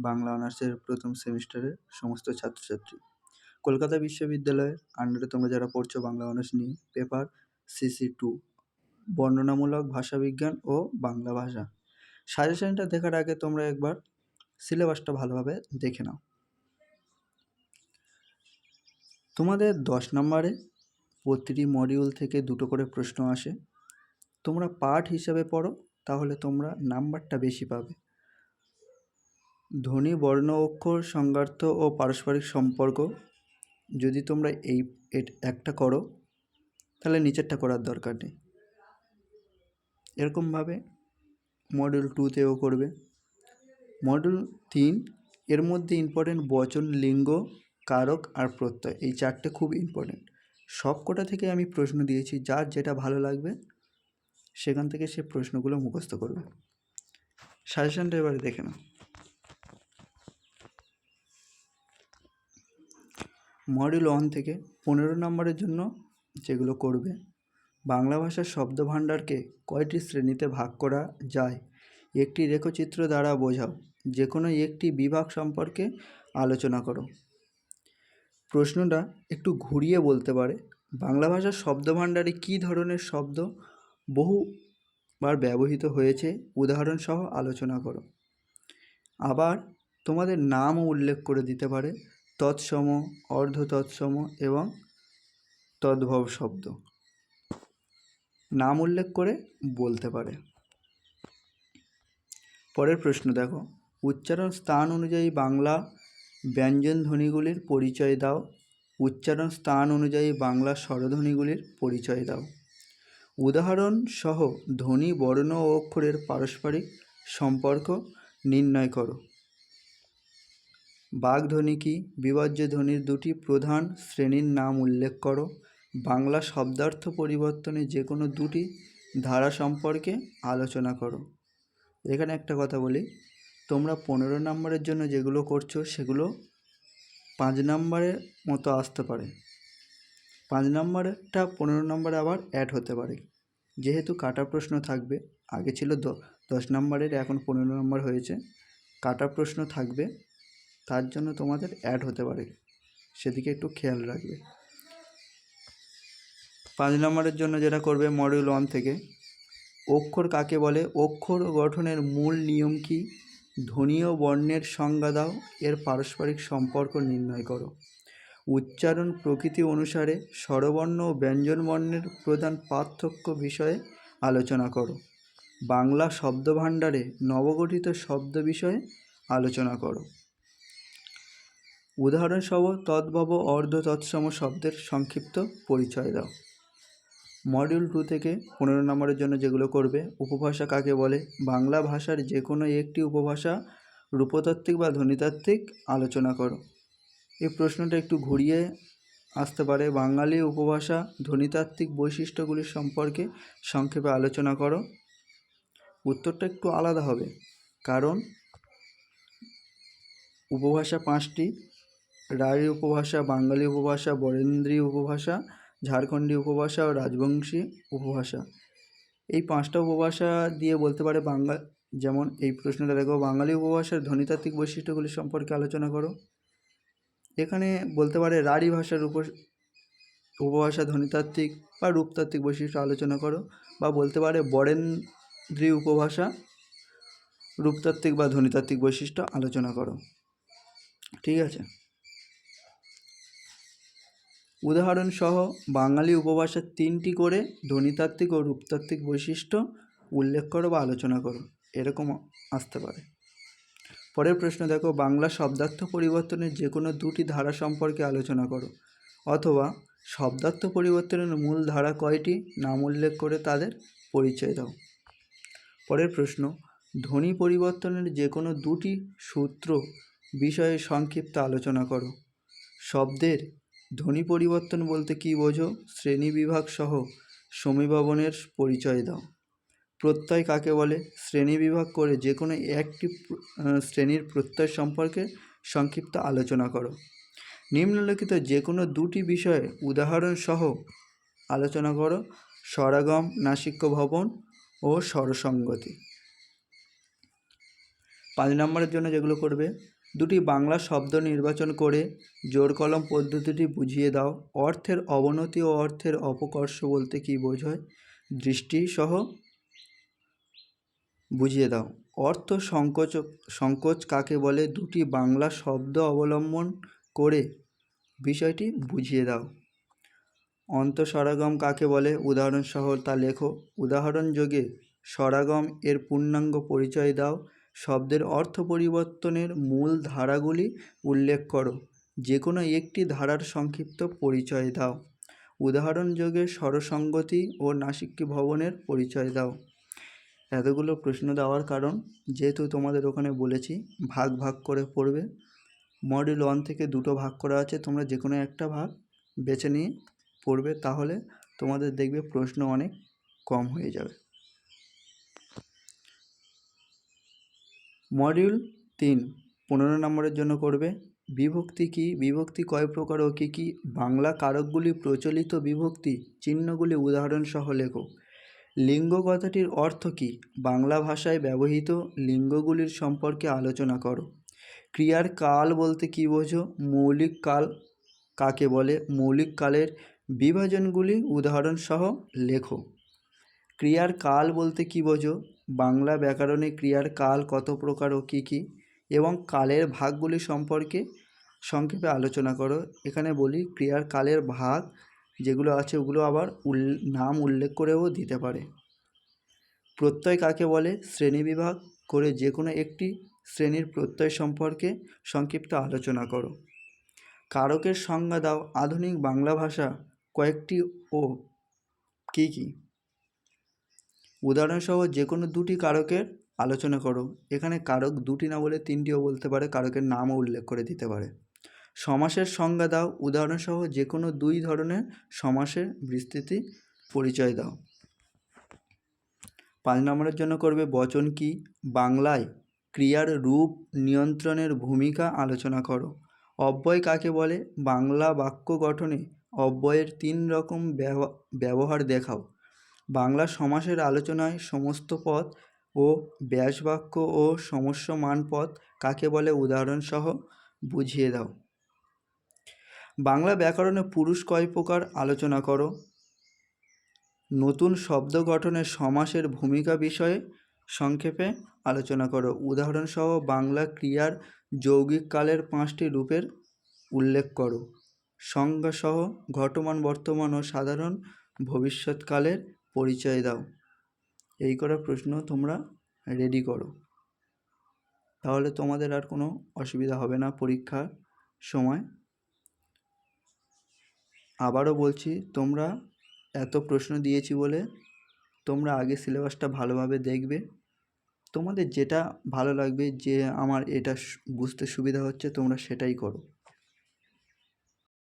বাংলা অনার্সের প্রথম সেমিস্টারের সমস্ত ছাত্রছাত্রী। কলকাতা বিশ্ববিদ্যালয়ের আন্ডারে তোমরা যারা পড়ছো বাংলা অনার্স নিয়ে, পেপার CC2 বর্ণনামূলক ভাষাবিজ্ঞান ও বাংলা ভাষা। সাজেশনটা দেখার আগে তোমরা একবার সিলেবাসটা ভালোভাবে দেখে নাও। তোমাদের 10 নম্বরে প্রতিটি মডিউল থেকে 2টো করে প্রশ্ন আসে। তোমরা পার্ট হিসাবে পড়ো, তাহলে তোমরা নাম্বারটা বেশি পাবে। ধ্বনি, বর্ণ, অক্ষর, সংজ্ঞার্থ ও পারস্পরিক সম্পর্ক যদি তোমরা একটা করো, তাহলে নিচেরটা করার দরকার নেই। এরকমভাবে মডিউল 2তেও করবে। মডিউল 3 এর মধ্যে ইম্পর্টেন্ট বচন, লিঙ্গ, কারক আর প্রত্যয়, এই 4টে খুব ইম্পর্টেন্ট। সব কটা থেকে আমি প্রশ্ন দিয়েছি, যার যেটা ভালো লাগবে সেখান থেকে সে প্রশ্নগুলো মুখস্থ করবে। সাজেশনটা এবারে দেখে নাও। মডিউল 1 থেকে 15 নম্বরের জন্য যেগুলো করবে, বাংলা ভাষার শব্দভাণ্ডারকে কয়টি শ্রেণীতে ভাগ করা যায় একটি রেখচিত্র দ্বারা বোঝাও। যে কোনো একটি বিভাগ সম্পর্কে আলোচনা করো। প্রশ্নটা একটু ঘুরিয়ে বলতে পারে, বাংলা ভাষার শব্দভাণ্ডারে কী ধরনের শব্দ বহুবার ব্যবহৃত হয়েছে উদাহরণ সহ আলোচনা করো। আবার তোমাদের নামও উল্লেখ করে দিতে পারে, তৎসম, অর্ধ তৎসম এবং তদ্ভব শব্দ নাম উল্লেখ করে বলতে পারে। পরের প্রশ্ন দেখো, উচ্চারণ স্থান অনুযায়ী বাংলা ব্যঞ্জন ধ্বনিগুলির পরিচয় দাও। উচ্চারণ স্থান অনুযায়ী বাংলা স্বরধ্বনিগুলির পরিচয় দাও। উদাহরণ সহ ধ্বনি, বর্ণ ও অক্ষরের পারস্পরিক সম্পর্ক নির্ণয় করো। বাগধ্বনি কি? বিভাজ্য ধ্বনির 2টি প্রধান শ্রেণীর নাম উল্লেখ করো। বাংলা শব্দার্থ পরিবর্তনে যে কোনো 2টি ধারা সম্পর্কে আলোচনা করো। এখানে একটা কথা বলি, তোমরা 15 নম্বরের জন্য যেগুলো করছো সেগুলো 5 নম্বরের মতো আসতে পারে। 5 নম্বরেরটা 15 নম্বরে আবার অ্যাড হতে পারে, যেহেতু কাটা প্রশ্ন থাকবে। আগে ছিল 10 নম্বরের, এখন 15 নম্বর হয়েছে। কাটা প্রশ্ন থাকবে, তার জন্য তোমাদের অ্যাড হতে পারে, সেদিকে একটু খেয়াল রাখবে। 5 নম্বরের জন্য যেটা করবে মডিউল 1 থেকে, অক্ষর কাকে বলে? অক্ষর গঠনের মূল নিয়ম কি? ধ্বনি ও বর্ণের সংজ্ঞা দাও, এর পারস্পরিক সম্পর্ক নির্ণয় করো। উচ্চারণ প্রকৃতি অনুসারে স্বরবর্ণ ও ব্যঞ্জনবর্ণের প্রধান পার্থক্য বিষয়ে আলোচনা করো। বাংলা শব্দভাণ্ডারে নবগঠিত শব্দ বিষয়ে আলোচনা করো। উদাহরণসহ তদ্ভব, অর্ধ তৎসম শব্দের সংক্ষিপ্ত পরিচয় দাও। মডিউল 2 থেকে 15 নম্বরের জন্য যেগুলো করবে, উপভাষা কাকে বলে? বাংলা ভাষার যে কোনো একটি উপভাষা রূপতাত্ত্বিক বা ধ্বনিতাত্ত্বিক আলোচনা করো। এই প্রশ্নটা একটু ঘুরিয়ে আসতে পারে, বাঙালি উপভাষা ধ্বনিতাত্ত্বিক বৈশিষ্ট্যগুলি সম্পর্কে সংক্ষেপে আলোচনা করো। উত্তরটা একটু আলাদা হবে, কারণ উপভাষা 5টি: রাঢ়ী উপভাষা, বাঙালি উপভাষা, বরেন্দ্রী উপভাষা, ঝাড়খণ্ডী উপভাষা ও রাজবংশী উপভাষা। এই 5টা উপভাষা দিয়ে বলতে পারে যেমন এই প্রশ্নটা দেখো, বাঙালি উপভাষার ধ্বনিতাত্ত্বিক বৈশিষ্ট্যগুলি সম্পর্কে আলোচনা করো। এখানে বলতে পারে রাঢ়ী ভাষার উপভাষা ধ্বনিতাত্ত্বিক বা রূপতাত্ত্বিক বৈশিষ্ট্য আলোচনা করো, বা বলতে পারে বরেন্দ্রী উপভাষা রূপতাত্ত্বিক বা ধ্বনিতাত্ত্বিক বৈশিষ্ট্য আলোচনা করো। ঠিক আছে। উদাহরণসহ বাঙালি উপভাষার 3টি করে ধ্বনিতাত্ত্বিক ও রূপতাত্ত্বিক বৈশিষ্ট্য উল্লেখ করো বা আলোচনা করো, এরকম আসতে পারে। পরের প্রশ্ন দেখো, বাংলা শব্দার্থ পরিবর্তনের যে কোনো 2টি ধারা সম্পর্কে আলোচনা করো, অথবা শব্দার্থ পরিবর্তনের মূল ধারা কয়টি নাম উল্লেখ করে তাদের পরিচয় দাও। পরের প্রশ্ন, ধ্বনি পরিবর্তনের যে কোনো 2টি সূত্র বিষয়ে সংক্ষিপ্ত আলোচনা করো। শব্দের ধ্বনি পরিবর্তন বলতে কী বোঝো? শ্রেণীবিভাগ সহ সমীভবনের পরিচয় দাও। প্রত্যয় কাকে বলে? শ্রেণীবিভাগ করে যে কোনো একটি শ্রেণীর প্রত্যয় সম্পর্কে সংক্ষিপ্ত আলোচনা করো। নিম্নলিখিত যে কোনো 2টি বিষয়ে উদাহরণ সহ আলোচনা করো। স্বরাগম, নাসিক্য ভবন ও স্বরসঙ্গতি। 5 নম্বরের জন্য যেগুলো করবে, দুটি বাংলা শব্দ নির্বাচন করে জোর কলম পদ্ধতিটি বুঝিয়ে দাও। অর্থের অবনতি ও অর্থের অপকর্ষ বলতে কী বোঝায়? দৃষ্টি সহ বুঝিয়ে দাও। অর্থ সংকোচ কাকে বলে? দুটি বাংলা শব্দ অবলম্বন করে বিষয়টি বুঝিয়ে দাও। অন্তঃস্বরাগম কাকে বলে? উদাহরণ সহ তা লেখো। উদাহরণ যোগে স্বরাগম এর পূর্ণাঙ্গ পরিচয় দাও। শব্দের অর্থ পরিবর্তনের মূল ধারাগুলি উল্লেখ করো। যে কোনো একটি ধারার সংক্ষিপ্ত পরিচয় দাও। উদাহরণ যোগে স্বরসঙ্গতি ও নাসিক্য ভবনের পরিচয় দাও। এতগুলো প্রশ্ন দেওয়ার কারণ, যেহেতু তোমাদের ওখানে বলেছি ভাগ ভাগ করে পড়বে। মডিউল 1 থেকে দুটো ভাগ করা আছে, তোমরা যে কোনো একটা ভাগ বেছে নিয়ে পড়বে, তাহলে তোমাদের দেখবে প্রশ্ন অনেক কম হয়ে যাবে। মডিউল 3 15 নম্বরের জন্য করবে বিভক্তি কি, বিভক্তি কয় প্রকার ও কী কী? বাংলা কারকগুলি প্রচলিত বিভক্তি চিহ্নগুলি উদাহরণ সহ লেখো। লিঙ্গ কথাটির অর্থ কী? বাংলা ভাষায় ব্যবহৃত লিঙ্গগুলির সম্পর্কে আলোচনা করো। ক্রিয়ার কাল বলতে কী বোঝো? মৌলিক কাল কাকে বলে? মৌলিক কালের বিভাজনগুলি উদাহরণ সহ লেখো। ক্রিয়ার কাল বলতে কী বোঝো? বাংলা ব্যাকরণে ক্রিয়ার কাল কত প্রকার ও কী কী? এবং কালের ভাগগুলি সম্পর্কে সংক্ষেপে আলোচনা করো। এখানে বলি ক্রিয়ার কালের ভাগ যেগুলো আছে ওগুলো আবার নাম উল্লেখ করেও দিতে পারে। প্রত্যয় কাকে বলে? শ্রেণীবিভাগ করে যে কোনো একটি শ্রেণীর প্রত্যয় সম্পর্কে সংক্ষিপ্ত আলোচনা করো। কারকের সংজ্ঞা দাও। আধুনিক বাংলা ভাষা কয়েকটি ও কী কী? উদাহরণসহ যে কোনো দুটি কারকের আলোচনা করো। এখানে কারক দুটি না বলে তিনটিও বলতে পারে, কারকের নামও উল্লেখ করে দিতে পারে। সমাসের সংজ্ঞা দাও। উদাহরণসহ যে কোনো দুই ধরনের সমাসের বিস্তৃতি পরিচয় দাও। 5 নম্বরের জন্য করবে বচন কি, বাংলায় ক্রিয়ার রূপ নিয়ন্ত্রণের ভূমিকা আলোচনা করো। অব্যয় কাকে বলে? বাংলা বাক্য গঠনে অব্যয়ের 3 রকম ব্যবহার দেখাও। বাংলা সমাসের আলোচনায় সমস্ত পদ ও ব্যাসবাক্য ও সমস্যমান পদ কাকে বলে? উদাহরণ সহ বুঝিয়ে দাও। বাংলা ব্যাকরণে পুরুষ কয় প্রকার আলোচনা করো। নতুন শব্দ গঠনে সমাসের ভূমিকা বিষয়ে সংক্ষেপে আলোচনা করো। উদাহরণ সহ বাংলা ক্রিয়ার যৌগিক কালের 5টি রূপের উল্লেখ করো। সংজ্ঞা সহ ঘটমান বর্তমান ও সাধারণ ভবিষ্যৎকালের পরিচয় দাও। এই করা প্রশ্ন তোমরা রেডি করো, তাহলে তোমাদের আর কোনো অসুবিধা হবে না পরীক্ষার সময়। আবারও বলছি, তোমরা এত প্রশ্ন দিয়েছি বলে তোমরা আগে সিলেবাসটা ভালোভাবে দেখবে। তোমাদের যেটা ভালো লাগবে, যে আমার এটা বুঝতে সুবিধা হচ্ছে, তোমরা সেটাই করো।